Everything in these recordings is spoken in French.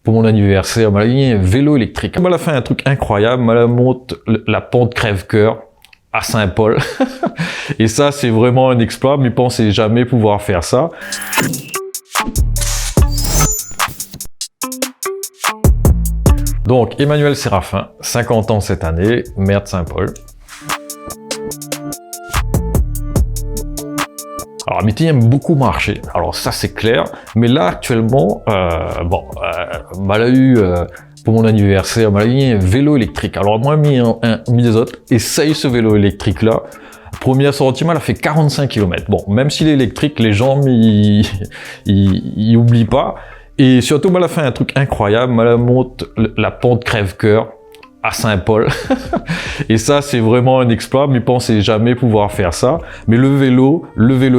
pour mon anniversaire, m'a gagné un vélo électrique. Elle m'a fait un truc incroyable, elle monte la pente Crève-Cœur à Saint-Paul. Et ça, c'est vraiment un exploit, mais je ne pensais jamais pouvoir faire ça. Donc, Emmanuel Séraphin, 50 ans cette année, maire de Saint-Paul. Alors, Mitty aime beaucoup marcher, alors ça c'est clair, mais là actuellement, elle a eu, pour mon anniversaire, m'a gagné un vélo électrique. Alors moi, mis des autres, essaye ce vélo électrique là. Première sortie, elle a fait 45 km. Bon, même s'il est électrique, les gens, ils oublient pas. Et surtout, elle a fait un truc incroyable, elle monte la pente Crève-Cœur à Saint-Paul. Et ça, c'est vraiment un exploit, mais je ne pensais jamais pouvoir faire ça. Mais le vélo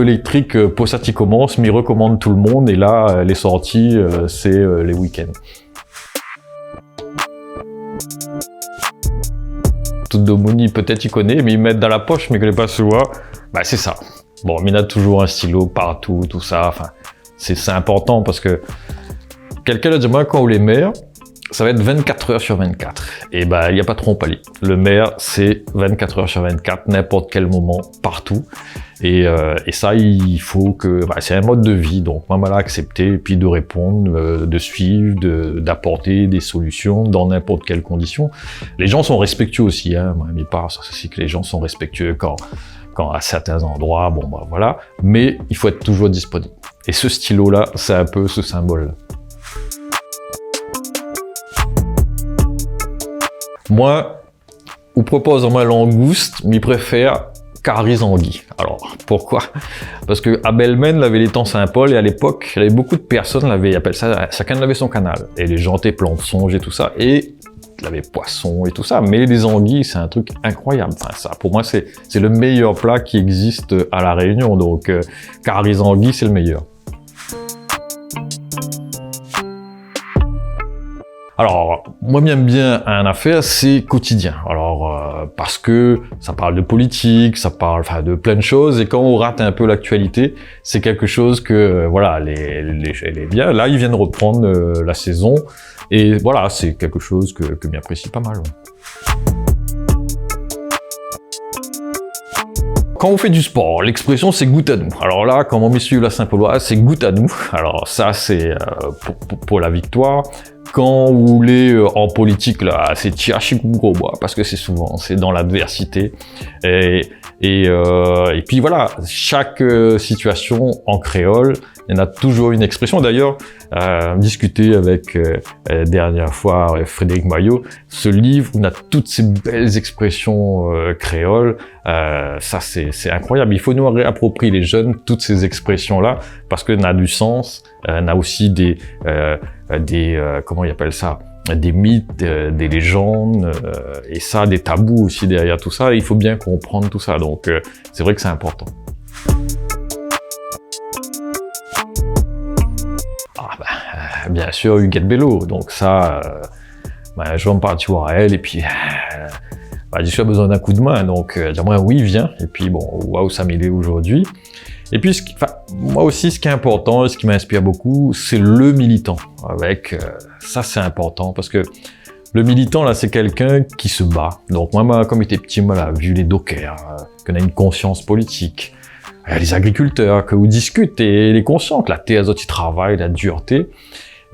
électrique, pour ça, tu commences, mais il recommande tout le monde. Et là, les sorties, c'est les week-ends. Tout de Mouni, peut-être il connaît, mais ils mettent dans la poche, mais il ne connaît pas souvent. Bah, c'est ça. Bon, il a toujours un stylo partout, tout ça. Enfin, c'est important parce que quelqu'un a dit, moi, quand on est maire, ça va être 24 heures sur 24. Et il n'y a pas de trompe-à-lit. Le maire, c'est 24 heures sur 24, n'importe quel moment, partout. Et ça, il faut que... c'est un mode de vie, donc moi, je l'ai accepté, et puis de répondre, de suivre, d'apporter des solutions dans n'importe quelle condition. Les gens sont respectueux aussi, hein. Moi, mais pas, ça c'est que les gens sont respectueux quand à certains endroits, voilà. Mais il faut être toujours disponible. Et ce stylo-là, c'est un peu ce symbole-là. Moi, on propose en langouste, mais je préfère carizanguille. Alors, pourquoi? Parce que à Belmen, avait l'étang Saint-Paul, et à l'époque, il y avait beaucoup de personnes, ils appellent ça, chacun avait son canal. Et les gens étaient plantes songes et tout ça, et il y avait poissons et tout ça. Mais les anguilles, c'est un truc incroyable. Enfin, ça, pour moi, c'est le meilleur plat qui existe à La Réunion. Donc, carizanguille, c'est le meilleur. Alors, moi, j'aime bien un affaire, c'est quotidien. Alors, parce que ça parle de politique, ça parle de plein de choses, et quand on rate un peu l'actualité, c'est quelque chose que, voilà, elle est bien. Là, ils viennent reprendre la saison, et voilà, c'est quelque chose que j'apprécie pas mal. Quand on fait du sport, l'expression c'est goûte à nous. Alors là, comme on suit la Saint-Pauloise, c'est goûte à nous. Alors ça, c'est pour la victoire. Quand vous voulez en politique, là, c'est tchiachikoubrobois, parce que c'est dans l'adversité. Et puis voilà, chaque situation en créole, il y en a toujours une expression. D'ailleurs, discuter avec dernière fois Frédéric Maillot, ce livre, on a toutes ces belles expressions créoles. Ça, c'est incroyable. Il faut nous réapproprier les jeunes toutes ces expressions-là, parce que ça a du sens. On a aussi des comment ils appellent ça, des mythes, des légendes, et ça, des tabous aussi derrière tout ça. Il faut bien comprendre tout ça. Donc, c'est vrai que c'est important. Bien sûr, Huguette Bello. Donc ça, je vais en parler à elle, et puis je suis besoin d'un coup de main. Donc, dis-moi oui, viens. Et puis bon, waouh, ça m'aide aujourd'hui. Et puis, moi aussi, ce qui est important, et ce qui m'inspire beaucoup, c'est le militant. Ça, c'est important, parce que le militant, là, c'est quelqu'un qui se bat. Donc moi, comme j'étais petit, j'ai vu les dockers, qu'on a une conscience politique. Les agriculteurs, que vous discutez, et les conscients, que la terre, ils travaillent, la dureté.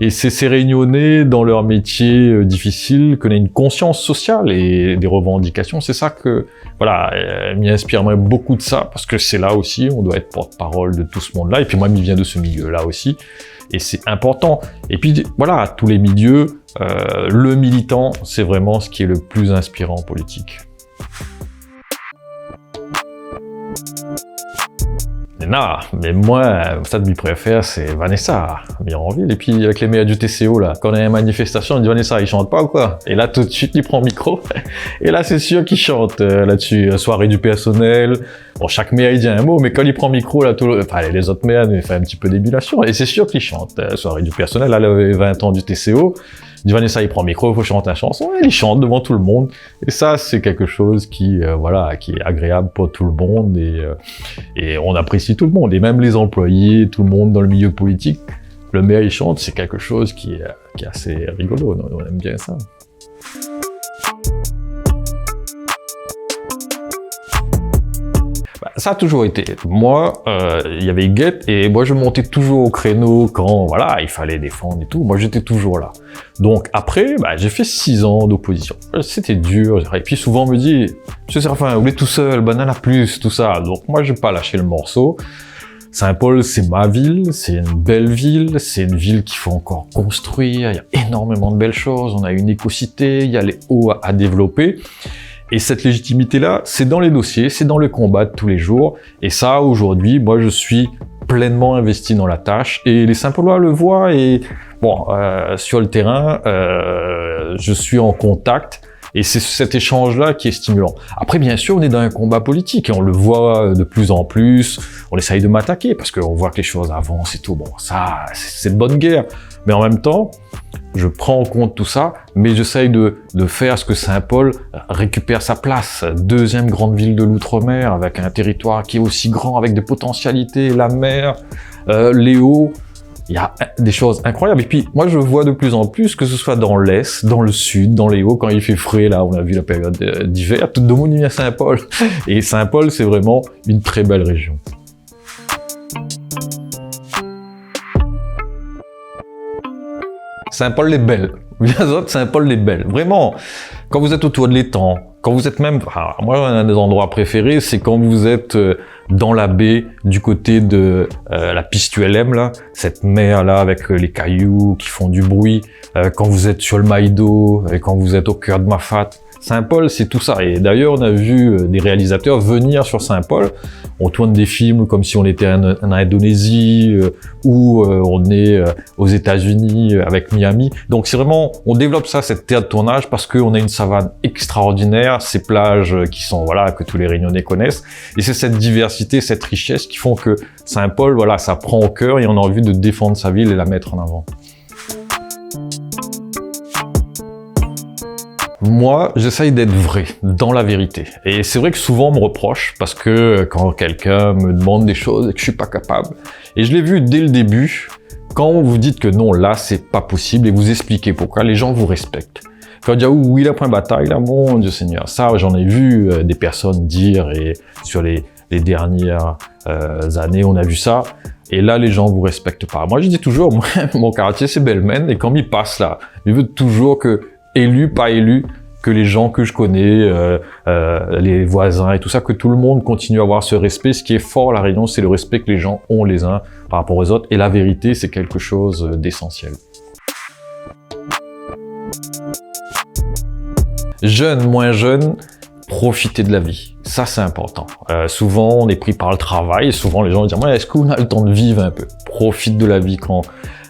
Et c'est ces réunionnais dans leur métier difficile, qu'on a une conscience sociale et des revendications. C'est ça que, voilà, m'y inspire beaucoup de ça, parce que c'est là aussi, on doit être porte-parole de tout ce monde-là. Et puis moi, je viens de ce milieu-là aussi. Et c'est important. Et puis, voilà, tous les milieux, le militant, c'est vraiment ce qui est le plus inspirant en politique. Mais moi, ça que je préfère, c'est Vanessa, Mironville. Et puis avec les meilleurs du TCO, là, quand on a une manifestation, on dit Vanessa, il chante pas ou quoi? Et là, tout de suite, il prend le micro. Et là, c'est sûr qu'il chante là-dessus. Soirée du personnel. Bon, chaque maire, il dit un mot, mais quand il prend le micro, là, les autres maires, il fait un petit peu d'émulation. Et c'est sûr qu'il chante. Soirée du personnel, là, elle avait 20 ans du TCO. Il dit Vanessa, il prend le micro, il faut chanter la chanson, et il chante devant tout le monde. Et ça, c'est quelque chose qui est agréable pour tout le monde, et on apprécie tout le monde, et même les employés, tout le monde dans le milieu politique. le méa il chante, c'est quelque chose qui est assez rigolo, on aime bien ça. Ça a toujours été. Moi, il y avait Guette et moi je montais toujours au créneau quand voilà, il fallait défendre et tout. Moi j'étais toujours là. Donc après, j'ai fait 6 ans d'opposition. C'était dur. Et puis souvent on me dit, Monsieur Séraphin, vous êtes tout seul, banana plus, tout ça. Donc moi j'ai pas lâché le morceau. Saint-Paul, c'est ma ville, c'est une belle ville, c'est une ville qu'il faut encore construire. Il y a énormément de belles choses. On a une écocité, il y a les hauts à développer. Et cette légitimité-là, c'est dans les dossiers, c'est dans le combat de tous les jours. Et ça, aujourd'hui, moi, je suis pleinement investi dans la tâche. Et les Saint-Paulois le voient. Et bon, sur le terrain, je suis en contact. Et c'est cet échange-là qui est stimulant. Après, bien sûr, on est dans un combat politique et on le voit de plus en plus. On essaye de m'attaquer parce qu'on voit que les choses avancent et tout. Bon, ça, c'est de bonne guerre. Mais en même temps, je prends en compte tout ça, mais j'essaye de faire ce que Saint-Paul récupère sa place. Deuxième grande ville de l'outre-mer, avec un territoire qui est aussi grand, avec des potentialités, la mer, les hauts. Il y a des choses incroyables. Et puis, moi, je vois de plus en plus, que ce soit dans l'Est, dans le Sud, dans les Hauts, quand il fait frais, là, on a vu la période d'hiver, tout le monde vient à Saint-Paul. Et Saint-Paul, c'est vraiment une très belle région. Saint-Paul les Belles. Les autres, Saint-Paul les Belles. Vraiment, quand vous êtes autour de l'étang, quand vous êtes même... moi, un des endroits préférés, c'est quand vous êtes dans la baie, du côté de la piste ULM, là, cette mer-là, avec les cailloux qui font du bruit, quand vous êtes sur le Maïdo, et quand vous êtes au cœur de Mafat. Saint-Paul, c'est tout ça. Et d'ailleurs, on a vu des réalisateurs venir sur Saint-Paul. On tourne des films comme si on était en Indonésie ou on est aux États-Unis avec Miami. Donc c'est vraiment, on développe ça, cette terre de tournage, parce qu'on a une savane extraordinaire, ces plages qui sont, voilà, que tous les Réunionnais connaissent. Et c'est cette diversité, cette richesse qui font que Saint-Paul, voilà, ça prend au cœur et on a envie de défendre sa ville et la mettre en avant. Moi, j'essaye d'être vrai, dans la vérité. Et c'est vrai que souvent on me reproche, parce que quand quelqu'un me demande des choses et que je suis pas capable, et je l'ai vu dès le début, quand vous dites que non, là c'est pas possible, et vous expliquez pourquoi, les gens vous respectent. Quand on dit, oui, la point bataille, là, mon Dieu Seigneur, ça j'en ai vu des personnes dire, et sur les dernières années, on a vu ça, et là les gens vous respectent pas. Moi je dis toujours, moi, mon quartier c'est Belmen, et quand il passe là, je veux toujours que élu, pas élu, que les gens que je connais, les voisins et tout ça, que tout le monde continue à avoir ce respect. Ce qui est fort à La Réunion, c'est le respect que les gens ont les uns par rapport aux autres. Et la vérité, c'est quelque chose d'essentiel. Jeune, moins jeune, profitez de la vie. Ça, c'est important. Souvent, on est pris par le travail. Et souvent, les gens disent, ouais, est-ce qu'on a le temps de vivre un peu? Profite de la vie quand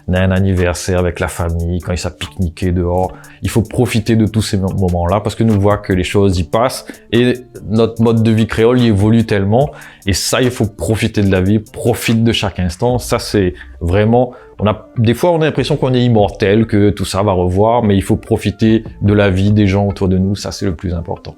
on a un anniversaire avec la famille, quand il s'est pique-niquer dehors. Il faut profiter de tous ces moments-là parce que nous voit que les choses y passent et notre mode de vie créole y évolue tellement. Et ça, il faut profiter de la vie, profite de chaque instant. Ça, c'est vraiment... des fois, on a l'impression qu'on est immortel, que tout ça va revoir, mais il faut profiter de la vie des gens autour de nous. Ça, c'est le plus important.